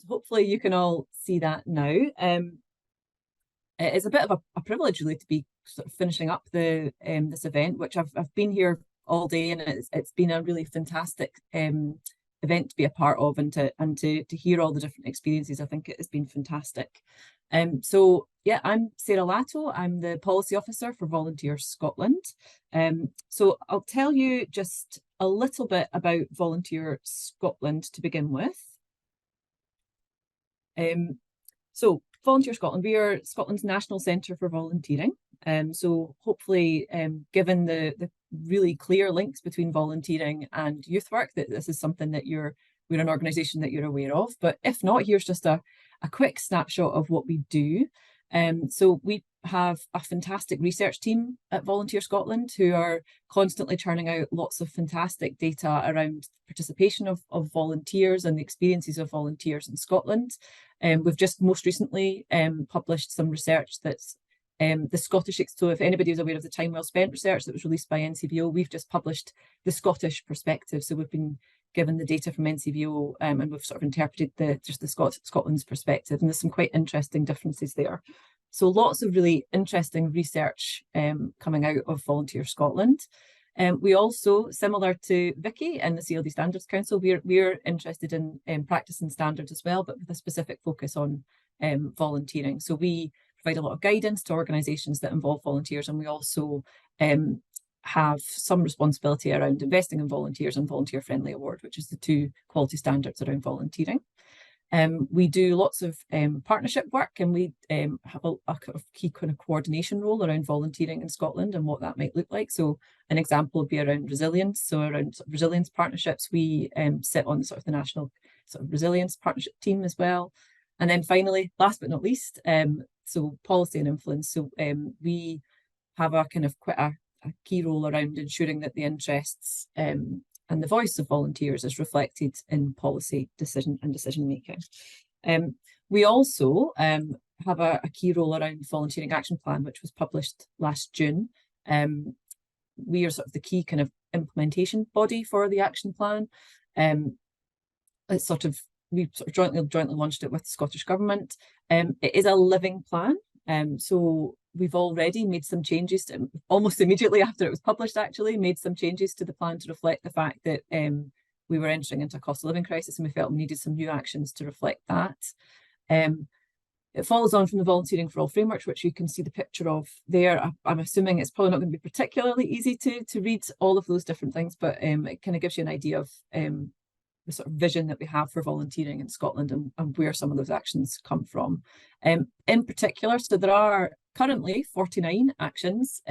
hopefully you can all see that now. It's a bit of a privilege really to be sort of finishing up the this event, which I've been here all day, and it's been a really fantastic event to be a part of, and to hear all the different experiences. I think it has been fantastic. So yeah, I'm Sarah Latto. I'm the policy officer for Volunteers Scotland. So I'll tell you just a little bit about Volunteer Scotland to begin with. So Volunteer Scotland, we are Scotland's National Centre for Volunteering. So hopefully, given the really clear links between volunteering and youth work, that this is something that we're an organisation that you're aware of. But if not, here's just a quick snapshot of what we do. So we have a fantastic research team at Volunteer Scotland who are constantly churning out lots of fantastic data around participation of volunteers and the experiences of volunteers in Scotland. We've just most recently published some research that's the Scottish, so if anybody is aware of the Time Well Spent research that was released by NCVO, we've just published the Scottish perspective. So we've been given the data from NCVO and we've sort of interpreted Scotland's perspective, and there's some quite interesting differences there. So lots of really interesting research coming out of Volunteer Scotland. We also, similar to Vicky and the CLD Standards Council, we're interested in practice and standards as well, but with a specific focus on volunteering. So we provide a lot of guidance to organisations that involve volunteers, and we also have some responsibility around investing in volunteers and Volunteer Friendly Award, which is the two quality standards around volunteering. We do lots of partnership work, and we have a kind of key kind of coordination role around volunteering in Scotland and what that might look like. So an example would be around resilience. So around sort of resilience partnerships, we sit on sort of the national sort of resilience partnership team as well. And then finally, last but not least, so policy and influence. So we have a kind of quite a key role around ensuring that the interests and the voice of volunteers is reflected in policy decision making. We also have a key role around Volunteering Action Plan, which was published last June. We are sort of the key kind of implementation body for the action plan. It's sort of, we sort of jointly launched it with the Scottish Government. It is a living plan. So we've already made some changes to, almost immediately after it was published, actually, made some changes to the plan to reflect the fact that we were entering into a cost of living crisis, and we felt we needed some new actions to reflect that. It follows on from the Volunteering for All framework, which you can see the picture of there. I'm assuming it's probably not going to be particularly easy to read all of those different things, but it kind of gives you an idea of the sort of vision that we have for volunteering in Scotland and where some of those actions come from. In particular, so there are currently 49 actions,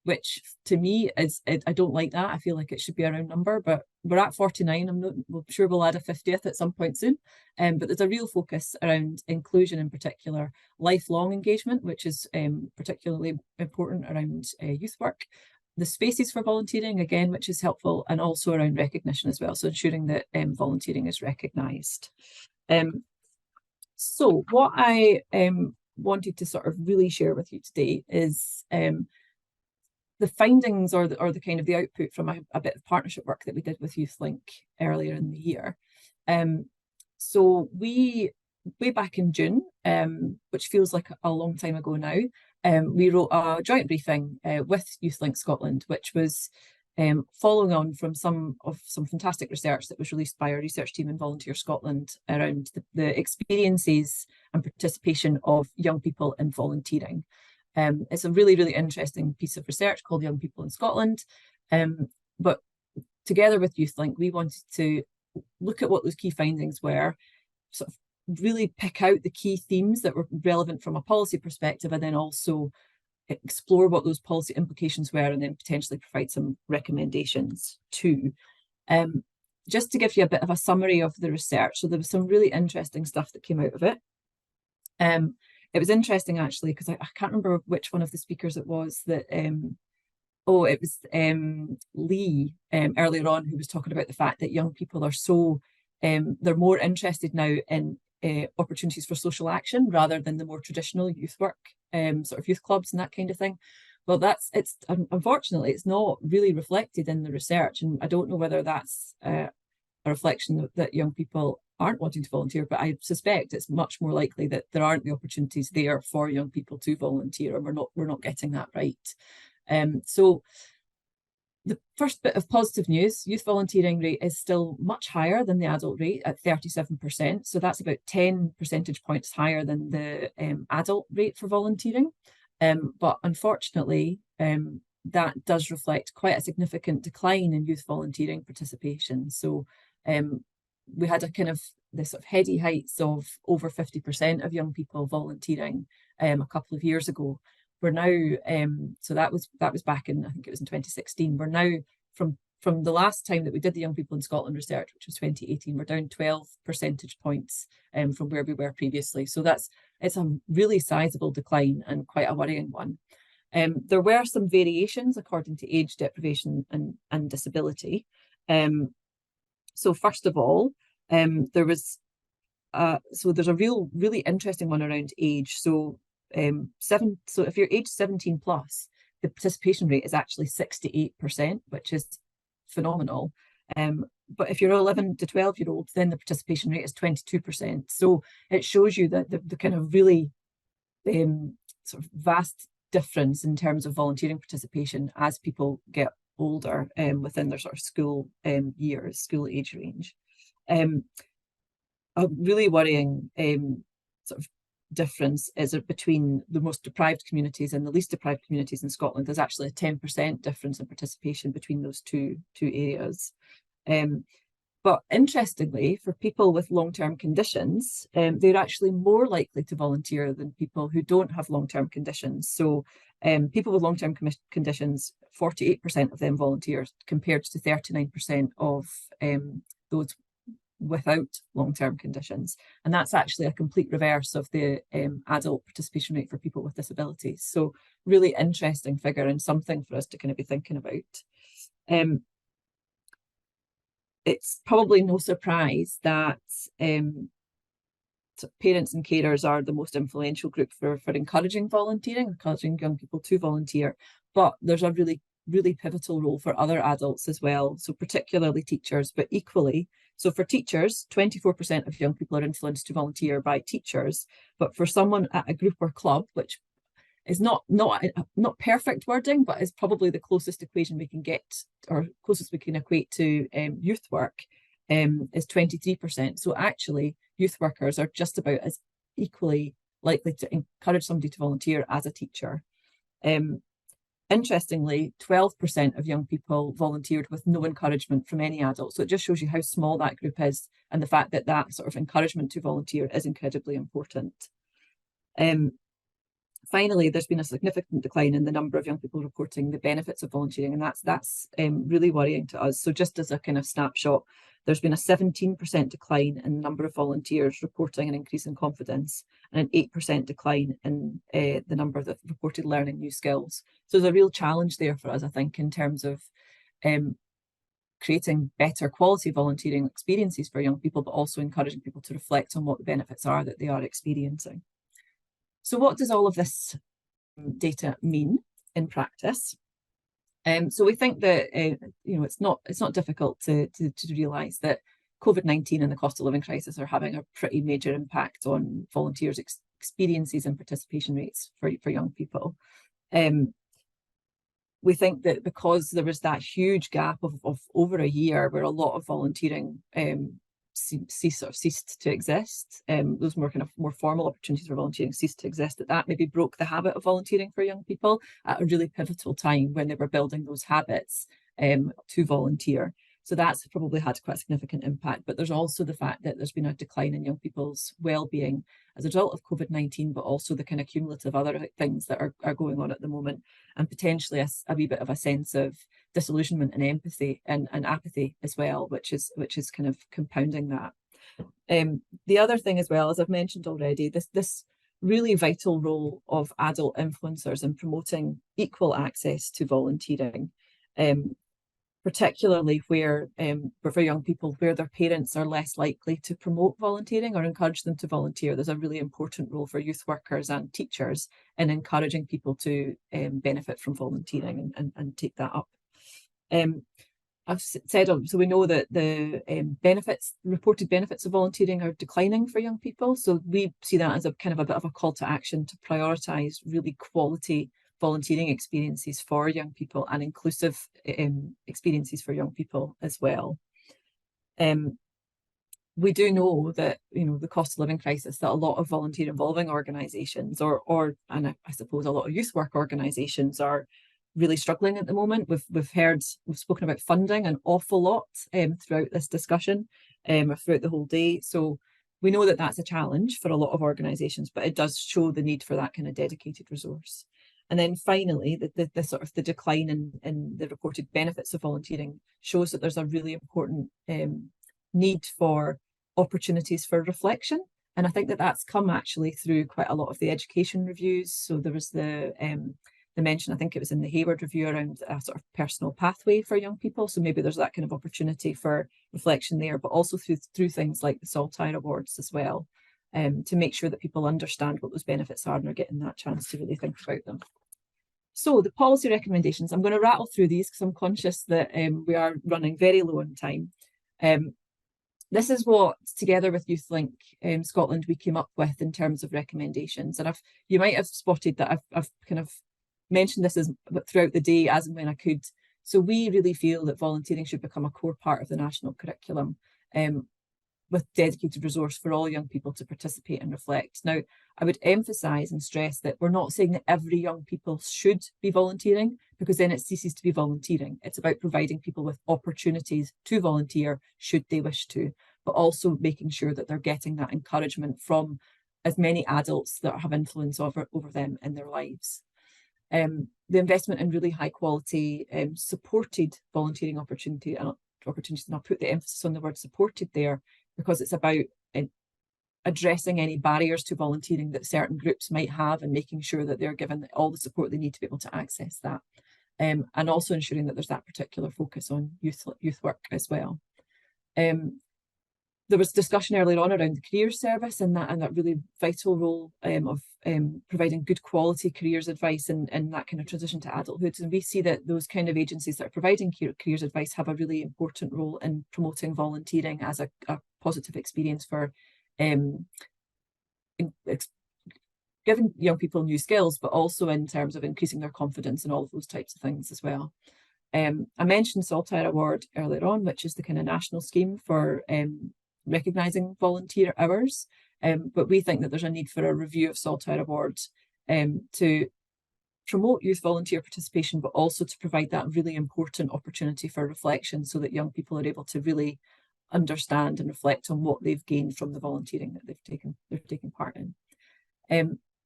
which to me is, I don't like that. I feel like it should be a round number, but we're at 49. I'm sure we'll add a 50th at some point soon. But there's a real focus around inclusion, in particular, lifelong engagement, which is particularly important around youth work. The spaces for volunteering, again, which is helpful, and also around recognition as well. So ensuring that volunteering is recognised. So what I wanted to sort of really share with you today is the findings or the kind of the output from a bit of partnership work that we did with YouthLink earlier in the year. So way back in June, which feels like a long time ago now, we wrote a joint briefing with YouthLink Scotland, which was following on from some fantastic research that was released by our research team in Volunteer Scotland around the experiences and participation of young people in volunteering. It's a really, really interesting piece of research called Young People in Scotland. But together with YouthLink, we wanted to look at what those key findings were, sort of really pick out the key themes that were relevant from a policy perspective, and then also explore what those policy implications were, and then potentially provide some recommendations too. Just to give you a bit of a summary of the research, so there was some really interesting stuff that came out of it. It was interesting actually, because I can't remember which one of the speakers it was that, it was Lee earlier on, who was talking about the fact that young people are so, they're more interested now in opportunities for social action rather than the more traditional youth work, sort of youth clubs and that kind of thing. Well, unfortunately, it's not really reflected in the research, and I don't know whether that's a reflection that young people aren't wanting to volunteer, but I suspect it's much more likely that there aren't the opportunities there for young people to volunteer, and we're not getting that right. So the first bit of positive news, youth volunteering rate is still much higher than the adult rate at 37%. So that's about 10 percentage points higher than the adult rate for volunteering. But unfortunately, that does reflect quite a significant decline in youth volunteering participation. So we had a kind of this sort of heady heights of over 50% of young people volunteering a couple of years ago. We're now, so that was back in, I think it was in 2016. We're now, from the last time that we did the Young People in Scotland research, which was 2018, we're down 12 percentage points from where we were previously. So it's a really sizable decline and quite a worrying one. There were some variations according to age, deprivation and disability. So first of all, there's a really interesting one around age. So if you're age 17 plus, the participation rate is actually 68%, which is phenomenal. But if you're 11 to 12-year-old, then the participation rate is 22%. So it shows you that the kind of really sort of vast difference in terms of volunteering participation as people get older within their sort of school years, school age range. A really worrying sort of difference is between the most deprived communities and the least deprived communities in Scotland. There's actually a 10% difference in participation between those two areas. But interestingly, for people with long-term conditions, they're actually more likely to volunteer than people who don't have long-term conditions. So people with long-term conditions, 48% of them volunteer compared to 39% of those without long-term conditions. And that's actually a complete reverse of the adult participation rate for people with disabilities. So really interesting figure and something for us to kind of be thinking about. It's probably no surprise that parents and carers are the most influential group for encouraging volunteering, encouraging young people to volunteer. But there's a really pivotal role for other adults as well. So particularly teachers, but equally. So for teachers, 24% of young people are influenced to volunteer by teachers. But for someone at a group or club, which is not perfect wording, but is probably the closest equation we can get, or closest we can equate to youth work, is 23%. So actually, youth workers are just about as equally likely to encourage somebody to volunteer as a teacher. Interestingly, 12% of young people volunteered with no encouragement from any adult. So it just shows you how small that group is, and the fact that that sort of encouragement to volunteer is incredibly important. Finally, there's been a significant decline in the number of young people reporting the benefits of volunteering, and that's really worrying to us. So just as a kind of snapshot, there's been a 17% decline in the number of volunteers reporting an increase in confidence, and an 8% decline in the number that reported learning new skills. So there's a real challenge there for us, I think, in terms of creating better quality volunteering experiences for young people, but also encouraging people to reflect on what the benefits are that they are experiencing. So what does all of this data mean in practice? So we think that it's not difficult to realise that COVID-19 and the cost of living crisis are having a pretty major impact on volunteers' experiences and participation rates for young people. We think that because there was that huge gap of over a year where a lot of volunteering ceased to exist, those more formal opportunities for volunteering ceased to exist, that maybe broke the habit of volunteering for young people at a really pivotal time when they were building those habits to volunteer. So that's probably had quite a significant impact. But there's also the fact that there's been a decline in young people's well-being as a result of COVID-19, but also the kind of cumulative other things that are going on at the moment, and potentially a wee bit of a sense of disillusionment and empathy and apathy as well, which is kind of compounding that. The other thing as well, as I've mentioned already, this really vital role of adult influencers in promoting equal access to volunteering, particularly where for young people where their parents are less likely to promote volunteering or encourage them to volunteer. There's a really important role for youth workers and teachers in encouraging people to benefit from volunteering and take that up. I've said, so we know that the reported benefits of volunteering are declining for young people. So we see that as a kind of a bit of a call to action to prioritise really quality volunteering experiences for young people and inclusive experiences for young people as well. We do know that, you know, the cost of living crisis, that a lot of volunteer involving organisations and I suppose a lot of youth work organisations are really struggling at the moment. We've spoken about funding an awful lot throughout this discussion, or throughout the whole day. So we know that that's a challenge for a lot of organisations, but it does show the need for that kind of dedicated resource. And then finally, the sort of the decline in the reported benefits of volunteering shows that there's a really important need for opportunities for reflection. And I think that that's come actually through quite a lot of the education reviews. So there was the mention, I think it was in the Hayward review, around a sort of personal pathway for young people. So maybe there's that kind of opportunity for reflection there, but also through things like the Saltire Awards as well, to make sure that people understand what those benefits are and are getting that chance to really think about them. So the policy recommendations, I'm going to rattle through these because I'm conscious that we are running very low on time. This is what, together with YouthLink Scotland, we came up with in terms of recommendations. And you might have spotted that I've kind of mentioned this throughout the day as and when I could. So we really feel that volunteering should become a core part of the national curriculum, with dedicated resource for all young people to participate and reflect. Now, I would emphasise and stress that we're not saying that every young people should be volunteering, because then it ceases to be volunteering. It's about providing people with opportunities to volunteer should they wish to, but also making sure that they're getting that encouragement from as many adults that have influence over them in their lives. The investment in really high quality supported volunteering opportunities, and I'll put the emphasis on the word supported there, because it's about addressing any barriers to volunteering that certain groups might have and making sure that they're given all the support they need to be able to access that. And also ensuring that there's that particular focus on youth work as well. There was discussion earlier on around the careers service and that really vital role of providing good quality careers advice and that kind of transition to adulthood. And we see that those kind of agencies that are providing careers advice have a really important role in promoting volunteering as a positive experience for giving young people new skills, but also in terms of increasing their confidence and all of those types of things as well. I mentioned Saltire Award earlier on, which is the kind of national scheme for recognising volunteer hours, but we think that there's a need for a review of Saltire Awards to promote youth volunteer participation, but also to provide that really important opportunity for reflection so that young people are able to really understand and reflect on what they've gained from the volunteering that they've taken part in.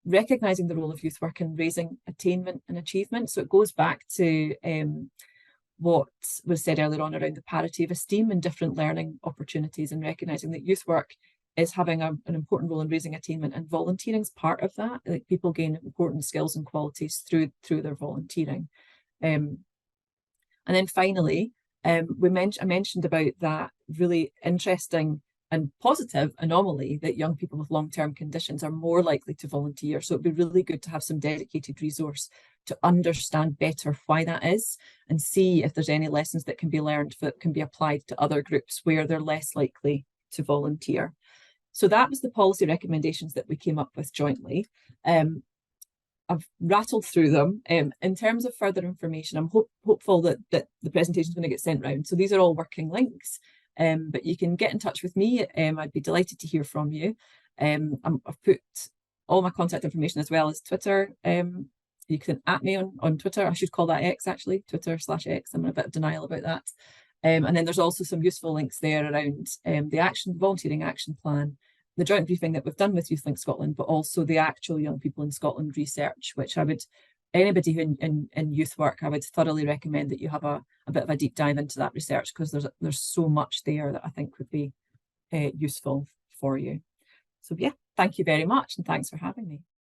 Recognising the role of youth work in raising attainment and achievement. So it goes back to what was said earlier on around the parity of esteem and different learning opportunities, and recognising that youth work is having an important role in raising attainment, and volunteering is part of that. Like, people gain important skills and qualities through their volunteering. And then finally, I mentioned about that really interesting and positive anomaly that young people with long-term conditions are more likely to volunteer. So it'd be really good to have some dedicated resource to understand better why that is, and see if there's any lessons that can be learned that can be applied to other groups where they're less likely to volunteer. So that was the policy recommendations that we came up with jointly. I've rattled through them. In terms of further information, I'm hopeful that the presentation is going to get sent round. So these are all working links, but you can get in touch with me. I'd be delighted to hear from you. I've put all my contact information as well as Twitter. You can at me on Twitter. I should call that X, actually, Twitter/X. I'm in a bit of denial about that. And then there's also some useful links there around the volunteering action plan, the joint briefing that we've done with YouthLink Scotland, but also the actual Young People in Scotland research, which anybody who in youth work, I would thoroughly recommend that you have a bit of a deep dive into that research, because there's so much there that I think would be useful for you. So yeah, thank you very much, and thanks for having me.